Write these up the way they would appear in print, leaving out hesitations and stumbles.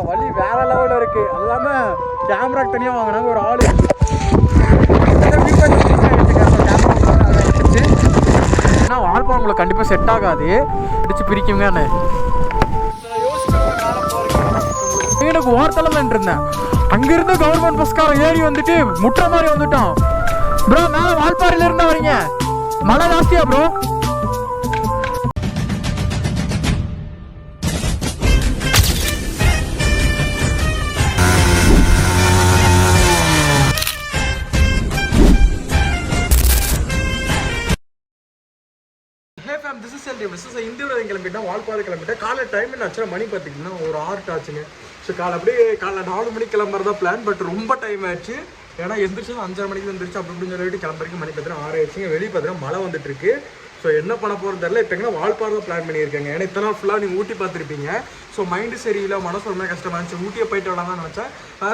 வழி வேற லெவலில் இருக்குது. அது இல்லாமல் கேமராக்கு தனியாக வாங்கினாங்க ஒரு ஆள். ஏன்னா வால்பாறை உங்களுக்கு கண்டிப்பாக செட் ஆகாது, பிடிச்சி பிரிக்குங்கன்னு எனக்கு ஓரத்தில் இருந்தேன். அங்கிருந்து கவர்மெண்ட் பஸ்காரன் ஏறி வந்துட்டு முட்டை மாதிரி வந்துட்டோம். ப்ரோ மேலே வால்பாறையில இருந்து வரீங்க, மழை ஜாஸ்தியா ப்ரோ? இந்தியாவில் கிளம்பிட்டேன், வால்பாறை கிளம்பிட்டேன். காலை டைம் ஆச்சுன்னா மணி பார்த்திங்கன்னா ஒரு 6 ஆச்சுங்க. ஸோ அப்படியே காலைல 4 மணிக்கு கிளம்புறதா பிளான். பட் ரொம்ப டைம் ஆச்சு. ஏன்னா எந்திரிச்சு 5:30 மணிக்கு வந்துருச்சு. அப்படி இப்படின்னு சொல்லிட்டு கிளம்புறதுக்கு மணி பார்த்தீங்கன்னா 6 ஆயிடுச்சுங்க. வெளியே பார்த்தீங்கன்னா மழை வந்துட்டு இருக்கு. ஸோ என்ன பண்ண போகிறது தெரியல. இப்போ எங்கன்னா வால்பாறை தான் பிளான் பண்ணியிருக்காங்க. ஏன்னா இத்தனை நாள் ஃபுல்லாக நீங்கள் ஊட்டி பார்த்துருப்பீங்க. ஸோ மைண்டு சரியில்லை, மனசு ரொம்ப கஷ்டமாக இருந்துச்சு. ஊட்டியை போயிட்டு வரலாம் தான் நினச்சேன்.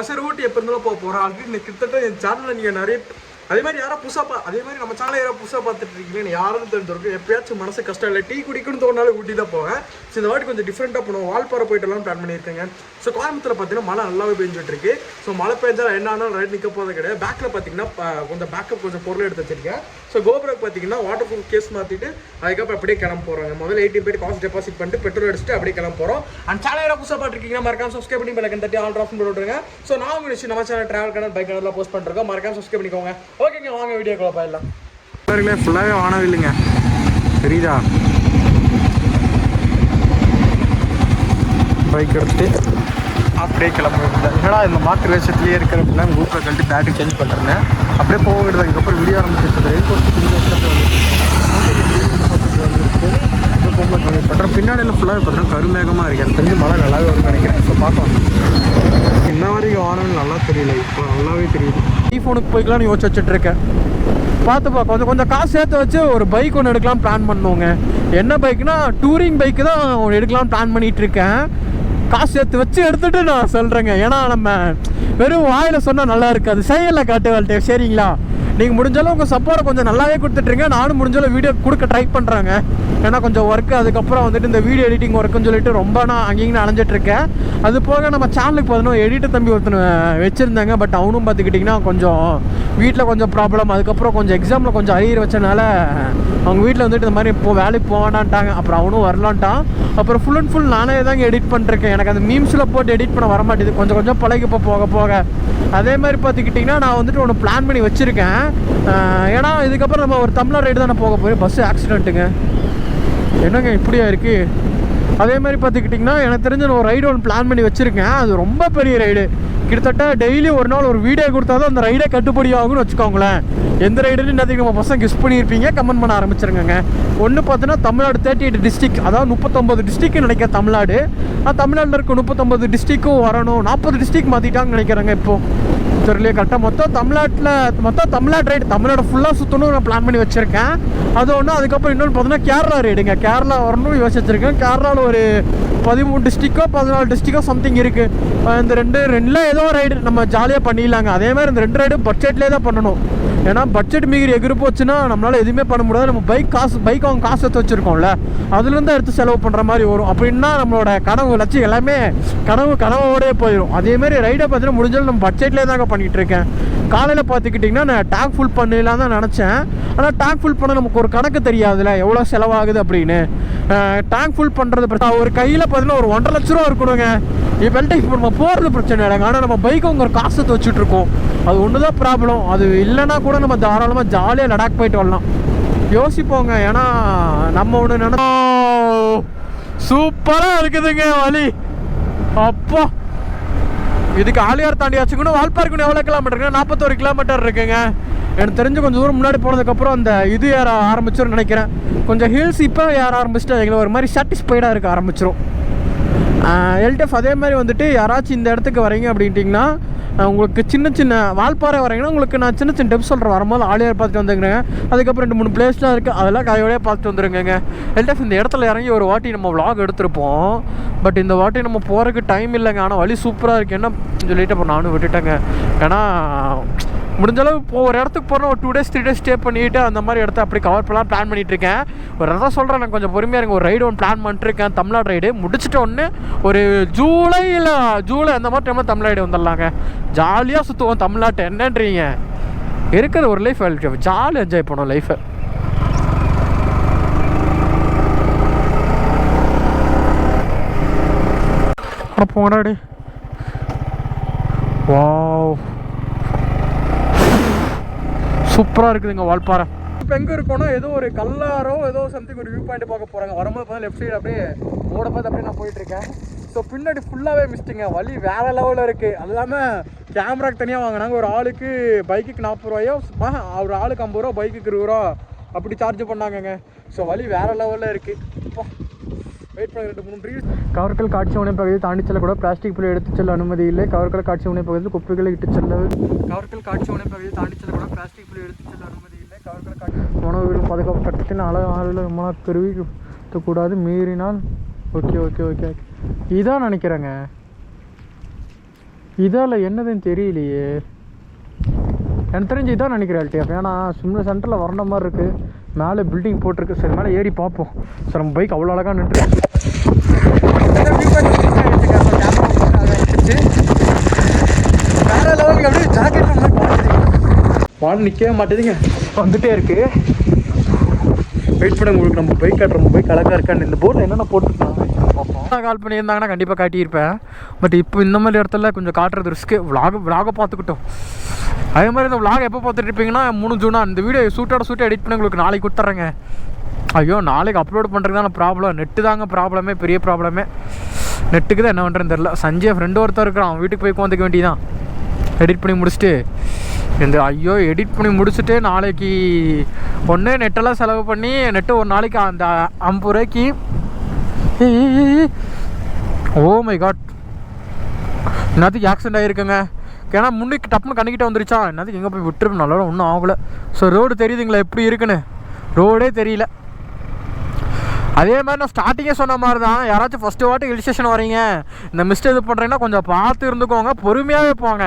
சரி ஊட்டி எப்போ இருந்தாலும் போக போகிறேன். ஆல்ரெடி கிட்டத்தட்ட என் சேனலில் நீங்கள் நிறைய அதே மாதிரி யாராவது புதுசாக அதே மாதிரி நம்ம சேனலில் யாராவது புதுசாக பார்த்துட்டு இருக்கீங்கன்னு யாரும் தெரிஞ்சிருக்கும். எப்பயாச்சும் மனசு கஷ்டம் இல்லை, டீ குடிக்கணும்னு தோணாலும் ஊட்டி தான் போவேன். ஸோ இந்த வாட்டி கொஞ்சம் டிஃப்ரெண்ட்டாக பண்ணுவோம். வால்பாறை போயிட்டுலாம் பிளான் பண்ணியிருக்கேங்க. ஸோ கோயம்புத்தூர் பார்த்தீங்கன்னா மழை நல்லாவே பெஞ்சிட்டு இருக்கு. ஸோ மழை பெஞ்சால் என்ன ரைட் நிற்க போகிறது கிடையாது. பேக்கில் பார்த்தீங்கன்னா கொஞ்சம் பேக்கப் கொஞ்சம் பொருள் எடுத்து வச்சிருக்கேன். ஸோ கோபுரம் பார்த்தீங்கன்னா வாட்டர் ப்ரூஃப் கேஸ் மாற்றிட்டு அதுக்கப்புறம் அப்படியே கிளம்ப போகிறாங்க. முதல்ல 80 போய்ட்டு காசு டெபாசிட் பண்ணிட்டு பெட்ரோல் அடிச்சுட்டு அப்படியே கிளம்ப போகிறோம். அண்ட் சேனல் யாராவது புதுசாக பார்த்துருக்கீங்கன்னா மறக்காம சப்ஸ்கிரைப் பண்ணி பெல் ஐக்கன் தட்டி ஆல் ஆஃப் போட்டுருங்க. ஸோ நான் உங்களுக்கு நம்ம சேனல் ட்ராவல் கனல் பைக் கனல்லாம் போஸ்ட் பண்ணுறோம். மறக்காம சப்ஸ்கிரைப் பண்ணிக்கோங்க. ஓகேங்க, வாங்க வீடியோ போயிடலாம். ஃபுல்லாகவே வானவே இல்லைங்க, தெரியுதா? பைக் எடுத்து அப்படியே கிளம்பிட்டேன். ஏன்னா இந்த மாட்டு வேஷத்துலேயே இருக்கிற அப்படிலாம் குரூப்பில் கழிட்டு பேட்டரி சேஞ்ச் பண்ணுறேன். அப்படியே போக விடுது. அதுக்கப்புறம் வீடியோ ஆரம்பிச்சிருச்சு. பண்ணுறேன். பின்னாடியில் ஃபுல்லாக பார்த்தீங்கன்னா கருமேகமாக இருக்குது. எனக்கு தெரிஞ்சு மழை நல்லாவே வரும்னு நினைக்கிறேன். ஸோ பார்க்கலாம். இன்ன வரைக்கும் வானவில் நல்லா தெரியல, இப்போ நல்லாவே தெரியுது. ஐஃபோனுக்கு போய்க்கலாம்னு யோசிச்சு வச்சுட்ருக்கேன். பார்த்துப்பா கொஞ்சம் காசு சேர்த்து வச்சு ஒரு பைக் ஒன்று எடுக்கலாம் பிளான் பண்ணுவோங்க. என்ன பைக்குனா டூரிங் பைக்கு தான் எடுக்கலாம் பிளான் பண்ணிகிட்டு இருக்கேன். காசு சேர்த்து வச்சு எடுத்துகிட்டு நான் சொல்கிறேங்க. ஏன்னா நம்ம வெறும் வாயில் சொன்னால் நல்லா இருக்காது, செயலில் காட்டு வாழ்க்கை. சரிங்களா? நீங்கள் முடிஞ்சாலும் உங்கள் சப்போர்ட்டை கொஞ்சம் நல்லாவே கொடுத்துட்ருங்க. நானும் முடிஞ்சாலும் வீடியோ கொடுக்க ட்ரை பண்ணுறாங்க. ஏன்னா கொஞ்சம் ஒர்க்கு, அதுக்கப்புறம் வந்துட்டு இந்த வீடியோ எடிட்டிங் ஒர்க்குன்னு சொல்லிட்டு ரொம்ப நான் அங்கேயும் அலைஞ்சிட்ருக்கேன். அது போக நம்ம சேனலுக்கு பார்த்தீங்கன்னா எடிட்டர் தம்பி ஒருத்தனை வச்சுருந்தாங்க. பட் அவனும் பார்த்துக்கிட்டிங்கன்னா கொஞ்சம் வீட்டில் கொஞ்சம் ப்ராப்ளம். அதுக்கப்புறம் கொஞ்சம் எக்ஸாமில் கொஞ்சம் அரியர் வச்சனால அவங்க வீட்டில் வந்துட்டு இந்த மாதிரி இப்போ வேலைக்கு போவேண்டான்ட்டாங்க. அப்புறம் அவனும் வரலான்ட்டான். அப்புறம் ஃபுல் அண்ட் ஃபுல் நானே தாங்க எடிட் பண்ணிருக்கேன். எனக்கு அந்த மீம்ஸில் போட்டு எடிட் பண்ண வர மாட்டேது. கொஞ்சம் பழகி இப்போ போக அதே மாதிரி பார்த்துக்கிட்டிங்கன்னா நான் வந்துட்டு ஒன்று பிளான் பண்ணி வச்சுருக்கேன். ஏன்னா இதுக்கப்புறம் நம்ம ஒரு தமிழர் ரைடு தானே போக போய் பஸ்ஸு ஆக்சிடென்ட்டுங்க. என்னங்க இப்படியா இருக்குது? அதே மாதிரி பார்த்துக்கிட்டிங்கன்னா எனக்கு தெரிஞ்ச நான் ஒரு ரைடு ஒன்று பிளான் பண்ணி வச்சுருக்கேன். அது ரொம்ப பெரிய ரைடு. கிட்டத்தட்ட டெய்லி ஒரு நாள் ஒரு வீடியோ கொடுத்தா தான் அந்த ரைடே கட்டுப்படி ஆகும்னு வச்சுக்கோங்களேன். எந்த ரைடுன்னு என்னதுக்கு நம்ம பசங்க கெஸ் பண்ணியிருப்பீங்க, கமெண்ட் பண்ண ஆரம்பிச்சிருங்க. ஒன்று பார்த்தீங்கன்னா தமிழ்நாடு 38 டிஸ்ட்ரிக்ட், அதாவது 39 டிஸ்ட்ரிக்ட்னு நினைக்கிறேன் தமிழ்நாடு. தமிழ்நாட்டில் இருக்க 39 டிஸ்ட்ரிக்கும் வரணும். 40 டிஸ்ட்ரிக்ட் மாற்றிட்டாங்கன்னு நினைக்கிறேங்க இப்போது. தெரியலையே கரெக்டாக. மொத்தம் தமிழ்நாடு ரைடு தமிழ்நாடு ஃபுல்லாக சுற்றணும் நான் பிளான் பண்ணி வச்சுருக்கேன். அது ஒன்று. அதுக்கப்புறம் இன்னொன்று பார்த்தீங்கன்னா கேரளா ரைடுங்க. கேரளா வரணும்னு யோசிச்சிருக்கேன். கேரளாவில் ஒரு 13 டிஸ்ட்ரிக்கோ 14 டிஸ்ட்ரிக்கோ சம்திங் இருக்குது. இந்த ரெண்டில் ஏதோ ரைடு நம்ம ஜாலியாக பண்ணிடலாங்க. அதே மாதிரி இந்த 2 ரைடும் பட்ஜெட்லேயே தான் பண்ணணும். ஏன்னா பட்ஜெட் மீறி எகிரி போச்சுன்னா நம்மளால் எதுவுமே பண்ண முடியாது. நம்ம பைக் அவங்க காசு எடுத்து வச்சுருக்கோம்ல, அதுலேருந்து எடுத்து செலவு பண்ணுற மாதிரி வரும். அப்படின்னா நம்மளோட கனவு லட்சியம் எல்லாமே கனவோடே போயிடும். அதேமாரி ரைடை பார்த்தீங்கன்னா முடிஞ்சாலும் நம்ம பட்ஜெட்லேயே தாங்க பண்ணிகிட்டு இருக்கேன். காலையில் பார்த்துக்கிட்டிங்கன்னா நான் டேங்க் ஃபுல் பண்ணிடலாம் தான் நினச்சேன். ஆனால் டேங்க் ஃபுல் பண்ண நமக்கு ஒரு கணக்கு தெரியாதுல்ல, எவ்வளோ செலவாகுது அப்படின்னு. டேங்க் ஃபுல் பண்ணுறது ஒரு கையில் பார்த்தீங்கன்னா ஒரு 1.5 லட்ச ரூபா இருக்கணுங்க. இப்போல்ட்ட இப்போ நம்ம போகிறது பிரச்சனை இல்லைங்க. ஆனால் நம்ம பைக்கை ஒரு காசு வச்சுட்டு இருக்கோம். அது ஒன்று தான் ப்ராப்ளம். அது இல்லைன்னா கூட நம்ம தாராளமாக ஜாலியாக லடாக் போயிட்டு வரலாம். யோசிப்போங்க. ஏன்னா நம்ம ஒன்று சூப்பராக இருக்குதுங்க வழி. அப்பா இதுக்கு ஆலியார் தாண்டியாச்சுக்கணும். வால்பாறைக்கு எவ்வளோ கிலோமீட்டருங்க? 41 கிலோமீட்டர் இருக்குங்க. எனக்கு தெரிஞ்சு கொஞ்சம் தூரம் முன்னாடி போனதுக்கப்புறம் அந்த இது ஏற ஆரம்பிச்சிடும் நினைக்கிறேன். கொஞ்சம் ஹில்ஸ் இப்போ ஏற ஆரம்பிச்சுட்டு எங்களை ஒரு மாதிரி சாட்டிஸ்ஃபைடாக இருக்க ஆரம்பிச்சிடும். எல்டிஎஃப் அதே மாதிரி வந்துட்டு யாராச்சும் இந்த இடத்துக்கு வரீங்க அப்படின்ட்டிங்கன்னா உங்களுக்கு சின்ன வால்பாறை வரீங்கன்னா உங்களுக்கு நான் சின்ன டிப்ஸ் சொல்கிறேன். வரும்போது ஆலியார் பார்த்துட்டு வந்துக்கிறேங்க. அதுக்கப்புறம் 2-3 பிளேஸ்லாம் இருக்குது, அதெல்லாம் கையோடய பார்த்துட்டு வந்துருங்க. எல்டிஎஃப் இந்த இடத்துல இறங்கி ஒரு வாட்டி நம்ம vlog எடுத்திருப்போம். பட் இந்த வாட்டி நம்ம போகிறதுக்கு டைம் இல்லைங்க. ஆனால் வழி சூப்பராக இருக்குது. என்ன சொல்லிட்டு அப்புறம் நானும் விட்டுட்டேங்க. ஏன்னா முடிஞ்சளவு இப்போ ஒரு இடத்துக்கு போகிறோம், ஒரு 2 days 3 days ஸ்டே பண்ணிவிட்டு அந்த மாதிரி இடத்த அப்படி கவர் பண்ணலாம் பிளான் பண்ணிகிட்ருக்கேன். ஒரு இடம் சொல்கிறேன், நான் கொஞ்சம் பொறுமையாக இருங்க. ஒரு ரைடு ஒன்று பிளான் பண்ணிட்டுருக்கேன், தமிழ்நாடு ரைடு. முடிச்சுட்டு ஒன்று ஒரு ஜூலை அந்த மாதிரி டைமில் தமிழ்நாடு வந்துடலாங்க. ஜாலியாக சுற்றுவோம் தமிழ்நாட்டை. என்னன்றீங்க? இருக்கிற ஒரு லைஃப் ஜாலியாக என்ஜாய் பண்ணுவோம் லைஃபை. போங்கடாடி. வாவ், சூப்பராக இருக்குதுங்க வால்பாறை. இப்போ எங்கே இருக்கோன்னா ஏதோ ஒரு கல்லாரோ ஏதோ சம்திங் ஒரு வியூ பாயிண்ட் பார்க்க போகிறாங்க. வரும்போது பார்த்தா லெஃப்ட் சைடு அப்படியே ஓட பார்த்து அப்படியே நான் போயிட்டுருக்கேன். ஸோ பின்னாடி ஃபுல்லாகவே மிஸ்டிங்க, வழி வேறு லெவலில் இருக்குது. அது இல்லாமல் கேமராக்கு தனியாக வாங்கினாங்க. ஒரு ஆளுக்கு பைக்குக்கு 40 ரூபாயோ, ஒரு ஆளுக்கு 50 ரூபா, பைக்குக்கு 20 ரூபா அப்படி சார்ஜ் பண்ணாங்கங்க. ஸோ வழி வேறு லெவலில் இருக்குது. இப்போ வெயிட் பண்ண 2-3 ரீல்ஸ். கவர்கள் காட்சி உணவு பகுதியை தாண்டி செல்லக்கூட பிளாஸ்டிக் பொருள் எடுத்து செல்ல அனுமதி இல்லை. கவர்கள் காட்சி உணவு பகுதியில் குப்பைகளை இட்டு செல்ல. கவர்கள் காட்சி உணவு பகுதியை தாண்டி செல்லக்கூட பிளாஸ்டிக் பொருள் எடுத்து செல்ல அனுமதி இல்லை. கவர்கள் காட்சி உணவு பாதுகாப்பு சட்டத்தின் அளவில் விமான தெரிவிக்கக்கூடாது, மீறினால். ஓகே இதான் நினைக்கிறேங்க. இதால் என்னதுன்னு தெரியலையே, எனக்கு தெரிஞ்சு இதான் நினைக்கிறேன் எல்டிஎஃப். ஏன்னா சும்மா சென்டரில் வர்ற மாதிரி இருக்குது, மேலே பில்டிங் போட்டிருக்கு. சரி, மேலே ஏறி பார்ப்போம். சார், நம்ம பைக் அவ்வளோ அழகாக நின்று வேறு லெவலுக்கு அப்படியே ஜாக்கெட் வால் நிற்கவே மாட்டேதுங்க, வந்துகிட்டே இருக்குது. வெயிட் பண்ண உங்களுக்கு நம்ம பைக் காட்டுற, நம்ம பைக் அழகாக இருக்கான்னு. இந்த போர்டில் என்னென்ன போட்டுருக்காங்க பார்ப்போம். கால் பண்ணியிருந்தாங்கன்னா கண்டிப்பாக காட்டியிருப்பேன். பட் இப்போ இந்த மாதிரி இடத்துல கொஞ்சம் காட்டுறது ரிஸ்க்கு. விலாகை பார்த்துக்கிட்டோம். அதே மாதிரி இந்த விலாக் எப்போ பார்த்துட்டு இருப்பீங்கன்னா 3 ஜூனா இந்த வீடியோ ஷூட்டோட எடிட் பண்ணி உங்களுக்கு நாளைக்கு கொடுத்துட்றேங்க. ஐயோ, நாளைக்கு அப்லோட் பண்ணுறது தான் ப்ராப்ளம். நெட்டு தாங்க ப்ராப்ளமே, பெரிய ப்ராப்ளமே. நெட்டுக்கு தான் என்ன பண்ணுறேன்னு தெரில. சஞ்சய் ஃப்ரெண்டு ஒருத்தர் இருக்கிறான், அவன் வீட்டுக்கு போய் உட்காந்துக்க வேண்டியதான். எடிட் பண்ணி முடிச்சுட்டு எடிட் பண்ணி முடிச்சுட்டு நாளைக்கு ஒன்று நெட்டெல்லாம் செலவு பண்ணி நெட்டு ஒரு நாளைக்கு அந்த 50 ரூபாய்க்கு. ஓ மை காட், என்னத்துக்கு ஆக்சிடென்ட் ஆகிருக்குங்க. ஏன்னா முன்னுக்கு டப்புன்னு கண்ணிக்கிட்ட வந்துருச்சா, என்னத்துக்கு எங்கே போய் விட்டுருப்போம், நல்லா ஒன்றும் ஆகலை. ஸோ ரோடு தெரியுதுங்களா எப்படி இருக்குன்னு? ரோடே தெரியல. அதே மாதிரி நான் ஸ்டார்டிங்கே சொன்ன மாதிரி தான், யாராச்சும் ஃபஸ்ட்டு வாட்டி ஹில் ஸ்டேஷன் வரீங்க, இந்த மிஸ்டேக் இது பண்ணுறீங்கன்னா கொஞ்சம் பார்த்து இருந்துக்கோங்க, பொறுமையாகவே போங்க.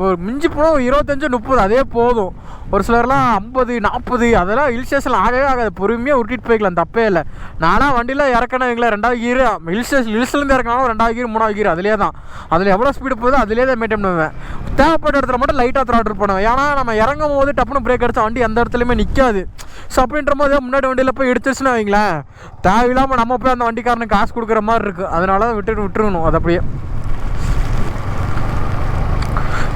ஒரு மிஞ்சி போனால் 25-30 அதே போதும். ஒரு சிலர்லாம் 50-40 அதெல்லாம் ஹில் ஸ்டேஷனில் ஆகவே ஆகாது. பொறுமையாக உருட்டிட்டு போய்க்கலாம், தப்பே இல்லை. நானாக வண்டியில் இறக்கணும் எங்களை 2வது கீர், ஹில்ஸ்லேருந்து இறக்கினாலும் 2வது கீர் 3வது கீர் அதிலே தான். அதில் எவ்வளோ ஸ்பீடு போகுதோ அதிலே தான் மெயின்டைன் பண்ணுவேன். தேவைப்பட்ட இடத்துல மட்டும் லைட்டாக த்ராட்டில் பண்ணுவேன். ஏன்னா நம்ம இறங்கும் போது டப்புன்னு பிரேக் அடிச்சா வண்டி எந்த இடத்துலையுமே நிற்காது. ஸோ அப்படின்ற போது முன்னாடி வண்டியில் போய் எடுத்துச்சுன்னு வைங்களேன், தேவையில்லாமல் நம்ம போய் அந்த வண்டிக்காரனுக்கு காசு கொடுக்குற மாதிரி இருக்குது. அதனால தான் விட்டுருணும். அது அப்படியே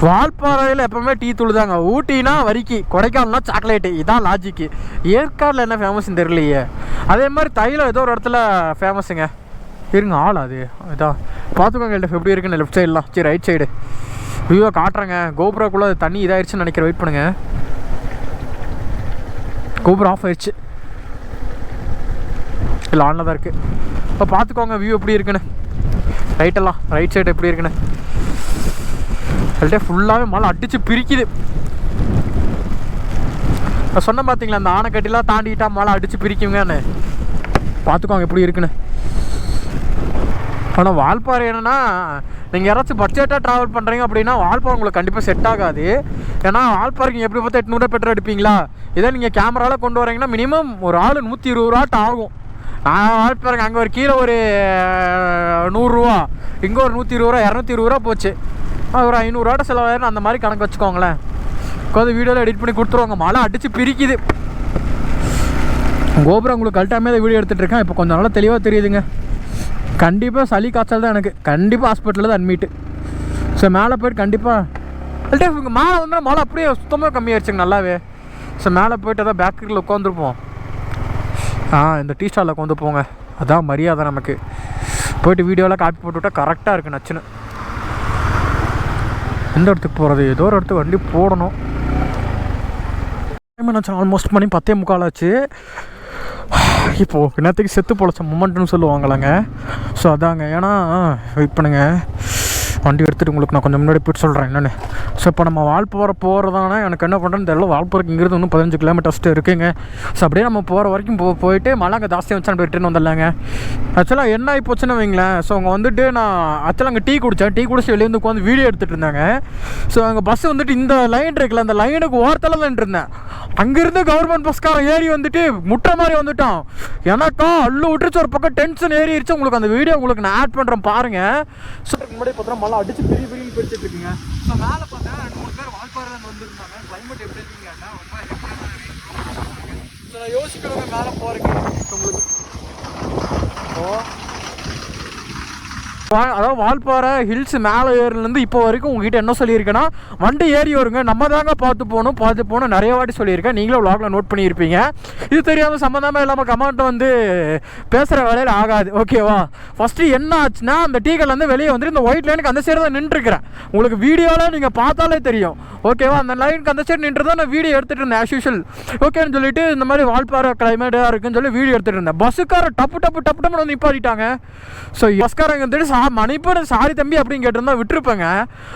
வால்பாறையில் எப்போவுமே டீ தூள் தாங்க. ஊட்டினா வரிக்கி, கொடைக்கானல்னா சாக்லேட்டு, இதான் லாஜிக்கு. ஏற்காடில் என்ன ஃபேமஸ்ன்னு தெரியலையே. அதே மாதிரி தைலம் ஏதோ ஒரு இடத்துல ஃபேமஸுங்க. இருங்க, ஆள் அது இதான் பார்த்துக்கோங்க. எப்படி இருக்குன்னு லெஃப்ட் சைடெலாம். சரி, ரைட் சைடு வியூவை காட்டுறேங்க. கோபுராக்குள்ளே தண்ணி இதாகிடுச்சுன்னு நினைக்கிறேன். வெயிட் பண்ணுங்கள், கோபுரம் ஆஃப் ஆயிடுச்சு. இல்லை, ஆனில் தான் இருக்குது. இப்போ பார்த்துக்கோங்க வியூ எப்படி இருக்குன்னு. ரைட்டெல்லாம் ரைட் சைடு எப்படி இருக்குன்னு. அப்படியே ஃபுல்லாகவே மழை அடித்து பிரிக்குது. நான் சொன்ன பார்த்தீங்களா, அந்த ஆனைக்கட்டிலாம் தாண்டிக்கிட்டா மழை அடித்து பிரிக்குங்கன்னு. பார்த்துக்கோங்க எப்படி இருக்குன்னு. ஆனால் வால்பாறை என்னென்னா, நீங்கள் யாராச்சும் பட்ஜெட்டாக ட்ராவல் பண்ணுறீங்க அப்படின்னா வால்பாறை உங்களுக்கு கண்டிப்பாக செட் ஆகாது. ஏன்னா வால்பாறைக்கு எப்படி பார்த்தா 800 ரூபா பெட்ரோல் எடுப்பீங்களா? இதே நீங்கள் கேமராவில் கொண்டு வரீங்கன்னா மினிமம் ஒரு ஆள் 120 ரூபாட்டு ஆகும். நான் வால்பாறைங்க அங்கே ஒரு கீழே ஒரு 100 ரூபா, இங்கே ஒரு 120 ரூபா, 220 ரூபா போச்சு. ஒரு 500 ரூபா செலவாயிரம் அந்த மாதிரி கணக்கு வச்சுக்கோங்களேன். உட்காந்து வீடியோவில் எடிட் பண்ணி கொடுத்துருவாங்க. மழை அடித்து பிரிக்குது. கோபுரம் உங்களுக்கு கரெக்டாமே தான் வீடியோ எடுத்துகிட்டு இருக்கேன். இப்போ கொஞ்சம் நல்லா தெளிவாக தெரியுதுங்க. கண்டிப்பாக சளி காய்ச்சல் தான் எனக்கு. கண்டிப்பாக ஹாஸ்பிட்டலில் தான் அட்மிட்டு. ஸோ மேலே போய்ட்டு கண்டிப்பாக இங்கே மேலே வந்து மழை அப்படியே சுத்தமாக கம்மியாகிடுச்சுங்க நல்லாவே. ஸோ மேலே போய்ட்டு அதான் பேக்கரியில் உட்காந்துருப்போம். இந்த டீ ஸ்டாலில் உட்காந்து போங்க, அதான் மரியாதை நமக்கு. போய்ட்டு வீடியோவில் காப்பி போட்டுவிட்டால் கரெக்டாக இருக்குது நச்சுன்னு. எந்த இடத்துக்கு போகிறது? ஏதோ ஒரு இடத்துக்கு வண்டி போடணும். ஆல்மோஸ்ட் மணி 10:45 ஆச்சு. இப்போது என்னத்துக்கு செத்து பொழைச்ச மொமெண்ட்னு சொல்லுவாங்களாங்க. ஸோ அதாங்க. ஏன்னா வெயிட் பண்ணுங்கள், வண்டி எடுத்துகிட்டு உங்களுக்கு நான் கொஞ்சம் முன்னாடி போய்ட்டு சொல்கிறேன் என்னென்னு. ஸோ இப்போ நம்ம வால்பாறை போகிறதானே எனக்கு என்ன பண்ணுறேன்னு தெரியல. வால்பாறைக்கு இங்கிருந்து இன்னும் 15 கிலோமீட்டர்ஸ்ட்டு இருக்குங்க. ஸோ அப்படியே நம்ம போகிற வரைக்கும் போயிட்டு மழை அங்கே ஜாஸ்தியாக வச்சு நம்ம ரிட்டர்ன் வந்துடலாங்க. ஆக்சுவலாக என்ன ஆகி போச்சுன்னு வைங்களேன். ஸோ அங்கே வந்துட்டு நான் ஆக்சுவலாக அங்கே டீ குடிச்சு வெளியே வந்து உட்காந்து வீடியோ எடுத்துகிட்டு இருந்தாங்க. ஸோ அங்கே பஸ் வந்துட்டு இந்த லைன் இருக்குல்ல, அந்த லைனுக்கு ஓரத்தில் தான் இருந்தேன். அங்கேருந்து கவர்மெண்ட் பஸ்காரன் ஏறி வந்துட்டு முட்டை மாதிரி வந்துட்டான். எனக்கா அள்ளு விட்டுருச்சு, ஒரு பக்கம் டென்ஷன் ஏறிடுச்சு. உங்களுக்கு அந்த வீடியோ உங்களுக்கு நான் ஆட் பண்ணுறேன் பாருங்கள். ஸோ முன்னாடி பார்த்தா மழை அடிச்சு பெரிய பிரிச்சுட்டு இருக்குங்க. ஸோ மேலே பார்த்தா 2-3 பேர் வால்பாறை வந்துருந்தாங்க. கிளைமேட் எப்படி இருக்குங்க ரொம்ப ஹெவியாக. ஸோ நான் யோசிக்கிறவங்க மேலே போகிறேங்க உங்களுக்கு. அதாவது வால்பாறை ஹில்ஸ் மேலே ஏறிலேருந்து இப்போ வரைக்கும் உங்ககிட்ட என்ன சொல்லியிருக்கேன்னா, வண்டி ஏறி வருங்க, நம்ம தாங்க பார்த்து போகணும் நிறைய வாட்டி சொல்லியிருக்கேன். நீங்களும் விளாகில் நோட் பண்ணியிருப்பீங்க. இது தெரியாமல் சம்மந்தமாக இல்லாமல் கமெண்ட் வந்து பேசுகிற வேலையில் ஆகாது, ஓகேவா? ஃபஸ்ட்டு என்ன ஆச்சுன்னா, அந்த டீக்கல்லேருந்து வெளியே வந்துட்டு இந்த ஒயிட் லைனுக்கு அந்த சைடு தான் நின்றுருக்கிறேன். உங்களுக்கு வீடியோவில் நீங்கள் பார்த்தாலே தெரியும், ஓகேவா? அந்த லைனுக்கு அந்த சைடு நின்று தான் நான் வீடியோ எடுத்துகிட்டு இருந்தேன் ஆஸ் யூஷுவல். ஓகேன்னு சொல்லிட்டு இந்த மாதிரி வால்பாறை கிளைமேட்டாக இருக்குன்னு சொல்லி வீடியோ எடுத்துகிட்டு இருந்தேன். பஸ்ஸுக்கார டப்பு வந்து நிப்பாட்டிட்டாங்க. ஸோ பஸ்காரங்க வந்துட்டு மணிப்பூர் சாரி தம்பி அப்படின்னு கேட்டிருந்தா விட்டுருப்பேங்க.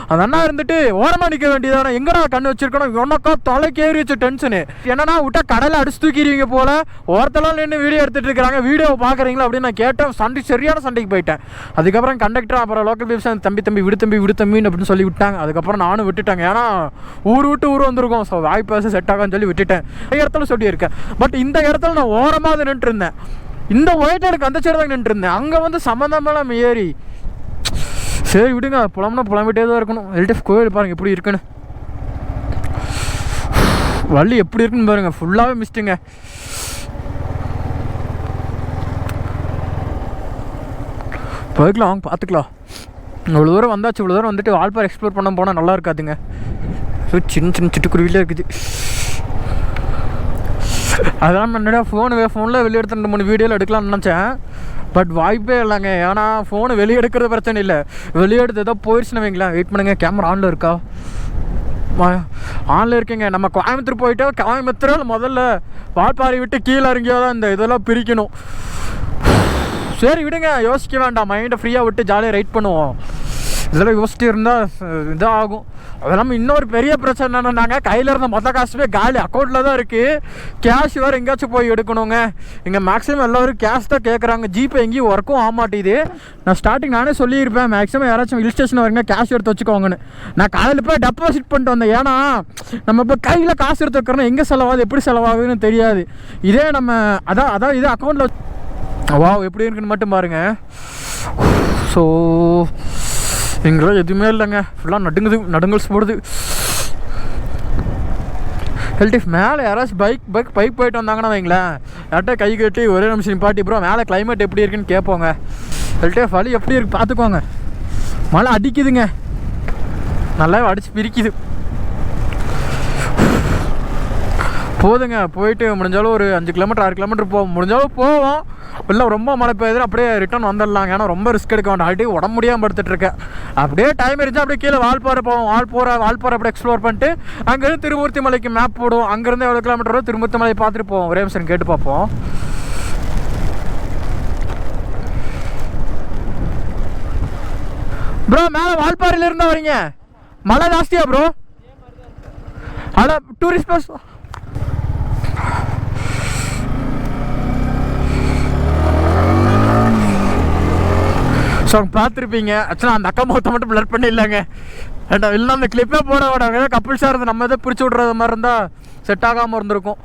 அந்த அண்ணா இருந்துட்டு ஓரமாக நிற்க வேண்டியதானே, எங்கடா கண்ணு வச்சிருக்கணும், உனக்கா தலைக்கு ஏறி வச்சு டென்ஷனு. என்னன்னா விட்டா கடலை அடிச்சு தூக்கிடுவீங்க போல, ஓரத்தெல்லாம் நின்று வீடியோ எடுத்துகிட்டு இருக்கிறாங்க, வீடியோவை பார்க்குறீங்களா அப்படின்னு நான் கேட்டேன். சரியான சண்டைக்கு போயிட்டேன். அதுக்கப்புறம் கண்டக்டர் அப்புறம் லோக்கல் பீப்ஸ் தம்பி விடு தம்பின்னு அப்படின்னு சொல்லி விட்டாங்க. அதுக்கப்புறம் நானும் விட்டுட்டாங்க. ஏன்னா ஊர் விட்டு ஊர் வந்திருக்கோம். ஸோ வாய்ப்பு செட் ஆகான்னு சொல்லி விட்டுட்டேன். இடத்துல சொல்லியிருக்கேன். பட் இந்த இடத்துல நான் ஓரமாக நின்றுட்டு இருந்தேன். இந்த ஒயிட் எனக்கு அந்த சைடு தான் நின்றுருந்தேன். அங்கே வந்து சம்மந்தமெல்லாம் ஏறி சரி விடுங்க, புலம்பிட்டே தான் இருக்கணும். எல்டிஎஃப் கோயில் பாருங்கள் எப்படி இருக்குன்னு, வள்ளி எப்படி இருக்குன்னு பாருங்கள். ஃபுல்லாகவே மிஸ்ட்டுங்க. போய்க்கலாம், வாங்க பார்த்துக்கலாம். இவ்வளோ தூரம் வந்தாச்சு. இவ்வளோ தூரம் வந்துட்டு வால்பாறை எக்ஸ்ப்ளோர் பண்ண போனால் நல்லா இருக்காதுங்க. ஸோ சின்ன சிட்டுக்குருவிலே இருக்குது. அதான் என்னடா ஃபோனில் வெளியே எடுத்து 2-3 வீடியோவில் எடுக்கலாம்னு நினச்சேன். பட் வாய்ப்பே இல்லைங்க. ஏன்னா ஃபோனு வெளியே எடுக்கிறது பிரச்சனை இல்லை, வெளியே எடுத்து ஏதோ போயிடுச்சுன்னு வைங்களேன். வெயிட் பண்ணுங்கள், கேமரா ஆனில் இருக்கா? ஆனில் இருக்குங்க. நம்ம கோயம்புத்தூர் போயிட்டு கோயம்புத்தூரில் முதல்ல வால்பாறை விட்டு கீழே இறங்கியோ தான் இந்த இதெல்லாம் பிரிக்கணும். சரி விடுங்க, யோசிக்க வேண்டாம், மைண்டை ஃப்ரீயாக விட்டு ஜாலியாக ரைட் பண்ணுவோம். இதெல்லாம் யோசிச்சுட்டு இருந்தால் இதாக ஆகும். அதெல்லாம் இன்னொரு பெரிய பிரச்சனை என்னென்னா, நாங்கள் கையில் இருந்த மொத்த காசுமே காலி, அக்கௌண்ட்டில் தான் இருக்குது. கேஷ் வேறு எங்கேயாச்சும் போய் எடுக்கணுங்க. இங்கே மேக்ஸிமம் எல்லோரும் கேஷ் தான் கேட்குறாங்க. ஜிபே எங்கேயும் ஒர்க்கும் ஆக மாட்டேது. நான் ஸ்டார்டிங் நானே சொல்லியிருப்பேன், மேக்ஸிமம் யாராச்சும் ஹில் ஸ்டேஷன் வரீங்க கேஷ் எடுத்து வச்சுக்கோங்கன்னு. நான் காலையில் போய் டெபாசிட் பண்ணிட்டு வந்தேன். ஏன்னா நம்ம இப்போ கையில் காசு எடுத்து வைக்கிறோன்னா எங்கே செலவாகுது எப்படி செலவாகுதுன்னு தெரியாது. இதே நம்ம அதான் இதே அக்கௌண்ட்டில் எப்படி இருக்குன்னு மட்டும் பாருங்கள். ஸோ எங்களால் எதுவுமே இல்லைங்க, ஃபுல்லாக நடுங்கல்ஸ் போடுது. ஹெல்டிஃப் மேலே யாராச்சும் பைக் போயிட்டு வந்தாங்கன்னா வைங்களேன், யார்கிட்ட கை கட்டி ஒரே நிமிஷம் நிப்பாட்டி ப்ரோ மேலே கிளைமேட் எப்படி இருக்குன்னு கேட்போங்க. ஹெல்டிஃப் வழி எப்படி இருக்குது பார்த்துக்கோங்க. மழை அடிக்குதுங்க, நல்லா அடித்து பிரிக்குது. போதுங்க, போயிட்டு முடிஞ்சாலும் ஒரு 5 கிலோமீட்டர் 6 கிலோமீட்டர் முடிஞ்சாலும் போவோம். இல்லை ரொம்ப மழை பெய்யுது, அப்படியே ரிட்டர்ன் வந்துடலாங்க. ஏன்னா ரொம்ப ரிஸ்க் எடுக்க வேண்டாம், ஆல்ரெடி உடம்பு முடியாமல் படுத்துட்ருக்கேன். அப்படியே டைம் இருந்துச்சு அப்படியே கீழே வால்பாறை போவோம். வால்பாறை அப்படியே எக்ஸ்ப்ளோர் பண்ணிட்டு அங்கேருந்து திருமூர்த்தி மலைக்கு மேப் போடுவோம். அங்கேருந்து எவ்வளோ கிலோமீட்டர் வரும் திருமூர்த்தி மலையை பார்த்துட்டு போவோம். ஒரே நிமிஷம் கேட்டு பார்ப்போம். ப்ரோ மேலே வால்பாறையில் இருந்தால் வரீங்க, மழை ஜாஸ்தியா ப்ரோ? அதான் டூரிஸ்ட் பஸ். ஸோ பார்த்துருப்பீங்க. ஆக்சுவலாக அந்த அக்கா முகத்தை மட்டும் பிளர் பண்ணிடலாங்க. இல்லை அந்த கிளிப்பே போட விடாங்க. கப்பிள்ஸாக இருந்து நம்ம எதாவது பிரித்து விட்றது மாதிரி இருந்தால் செட் ஆகாமல் இருந்திருக்கும்.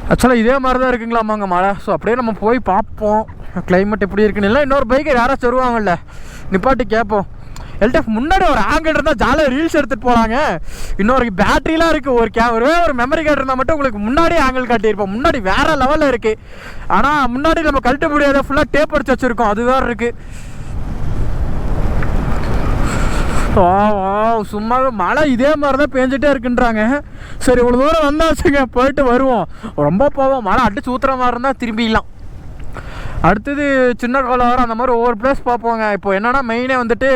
ஆக்சுவலாக இதே மாதிரி தான் இருக்குங்களாமாங்க மழை. ஸோ அப்படியே நம்ம போய் பார்ப்போம் கிளைமேட் எப்படி இருக்குன்னு. இல்லை இன்னொரு பைக்கை யாராச்சும் வருவாங்கல்ல, நிப்பாட்டி கேட்போம். எல்டிஎஃப் முன்னாடி ஒரு ஆங்கிள் இருந்தால் ஜாலியாக ரீல்ஸ் எடுத்துகிட்டு போகிறாங்க. இன்னொரு பேட்டரிலாம் இருக்குது. ஒரு மெமரி கார்டு இருந்தால் மட்டும் உங்களுக்கு முன்னாடியே ஆங்கிள் காட்டியிருப்போம். முன்னாடி வேறு லெவலில் இருக்குது. ஆனால் முன்னாடி நம்ம கழட்ட முடியாத ஃபுல்லாக டேப் அடிச்சு வச்சுருக்கோம், அது வேறு இருக்குது. சும்மாவே மழை இதே மாதிரி தான் பேஞ்சிட்டே இருக்குன்றாங்க. சரி இவ்வளோ தூரம் வந்தாச்சுங்க, போயிட்டு வருவோம். ரொம்ப போவோம், மழை அடிச்சு ஊற்றுற மாதிரி இருந்தால் திரும்பிடலாம். அடுத்தது சின்ன கோலாவரம் அந்த மாதிரி ஒவ்வொரு பிளேஸ் பார்ப்போங்க. இப்போ என்னென்னா மெயினே வந்துட்டு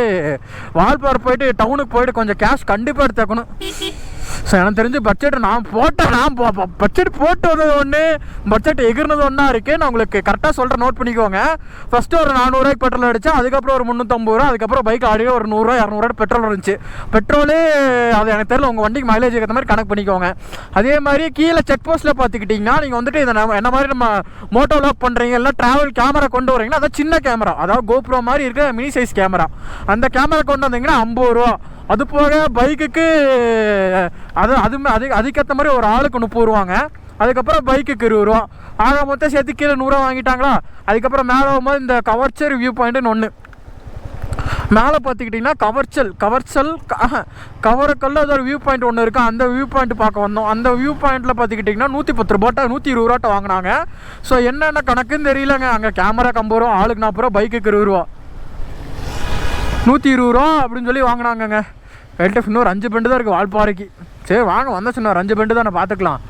வால்பாறை போயிட்டு டவுனுக்கு போயிட்டு கொஞ்சம் கேஷ் கண்டிப்பாக எடுத்து வைக்கணும். ஸோ எனக்கு தெரிஞ்சு பட்ஜெட் நான் பட்ஜெட் போட்டது ஒன்று, பட்ஜெட் எகிர்னது ஒன்றா இருக்குது. நான் உங்களுக்கு கரெக்டாக சொல்கிறேன், நோட் பண்ணிக்கோங்க. ஃபஸ்ட்டு ஒரு 400 ரூபாய்க்கு பெட்ரோல் அடித்தேன், அதுக்கப்புறம் ஒரு 350 ரூபா, அதுக்கப்புறம் பைக் ஆடியோ ஒரு 100 ரூபா 200 ரூபா பெட்ரோல் இருந்துச்சு. பெட்ரோலே அது எனக்கு தெரியல, உங்கள் வண்டிக்கு மைலேஜ் ஏற்ற மாதிரி கணக்கு பண்ணிக்கோங்க. அதே மாதிரி கீழே செக் போஸ்ட்டில் பார்த்துக்கிட்டிங்கன்னா நீங்கள் வந்துட்டு இதை என்ன மாதிரி நம்ம மோட்டோ லாக் பண்ணுறீங்க, இல்லை ட்ராவல் கேமரா கொண்டு வரீங்கன்னா அதான் சின்ன கேமரா, அதாவது கோப்ரோ மாதிரி இருக்க மினி சைஸ் கேமரா, அந்த கேமரா கொண்டு வந்தீங்கன்னா 50 ரூபா. அது போக பைக்குக்கு அதுக்கேற்ற மாதிரி ஒரு ஆளுக்கு 30 ரூபாங்க. அதுக்கப்புறம் பைக்குக்கு 20 ரூபா. ஆக மொத்தம் சேர்த்து கீழே 100 ரூபா வாங்கிட்டாங்களா. அதுக்கப்புறம் மேலே போகும்போது இந்த கவர்ச்சல் வியூ பாயிண்ட்டுன்னு ஒன்று மேலே பார்த்துக்கிட்டிங்கன்னா கவரக்கல்ல அது ஒரு வியூ பாயிண்ட் ஒன்று இருக்குது. அந்த வியூ பாயிண்ட் பார்க்க வந்தோம். அந்த வியூ பாயிண்ட்டில் பார்த்துக்கிட்டிங்கன்னா 110 ரூபாட்ட 120 ரூபாட்ட வாங்கினாங்க. ஸோ என்னென்ன கணக்குன்னு தெரியலங்க. அங்கே கேமரா 50 ரூபா, ஆளுக்கு 40 ரூபா, பைக்குக்கு 20 ரூபா, 120 ரூபா அப்படின்னு சொல்லி வாங்கினாங்கங்க. எல்டிஎஃப் இன்னொரு 5 பெண்டு தான் இருக்குது வால்பாறைக்கு. சரி வாங்க, வந்தாச்சு, இன்னொரு 5 பெண்டு தான் நான் பார்த்துக்கலாம்.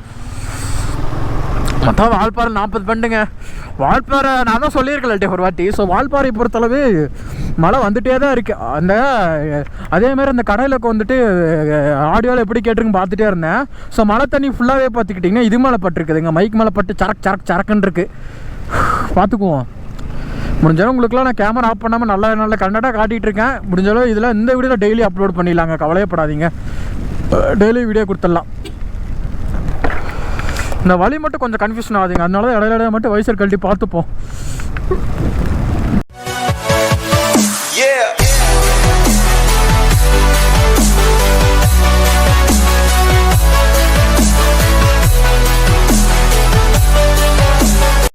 மொத்தம் வால்பாறை 40 பெண்டுங்க. வால்பாறை நான் தான் சொல்லியிருக்கேன் எல்டிஎஃப் ஒரு வாட்டி. ஸோ வால்பாறை பொறுத்தளவு மழை வந்துகிட்டே தான் இருக்குது. அதேமாதிரி அந்த கடையில் வந்துட்டு ஆடியோவில் எப்படி கேட்டிருக்குன்னு பார்த்துட்டே இருந்தேன். ஸோ மழை தண்ணி ஃபுல்லாகவே பார்த்துக்கிட்டிங்கன்னா இது மேலே பட்டுருக்குதுங்க, மைக் மேலே பட்டு சரக்குன்னு இருக்குது. பார்த்துக்குவோம். முடிஞ்சாலும் உங்களுக்குலாம் நான் கேமரா ஆஃப் பண்ணாமல் நல்ல கன்னடாக காட்டிகிட்டு இருக்கேன். முடிஞ்சாலும் இதில் இந்த வீடியோவில் டெய்லி அப்லோட் பண்ணிடலாங்க, கவலையப்படாதீங்க. டெய்லி வீடியோ கொடுத்துடலாம். இந்த வழி மட்டும் கொஞ்சம் கன்ஃபியூஷன் ஆகுதுங்க, அதனால தான் இடையில மட்டும் வைசர் கழட்டி பார்த்துப்போம்.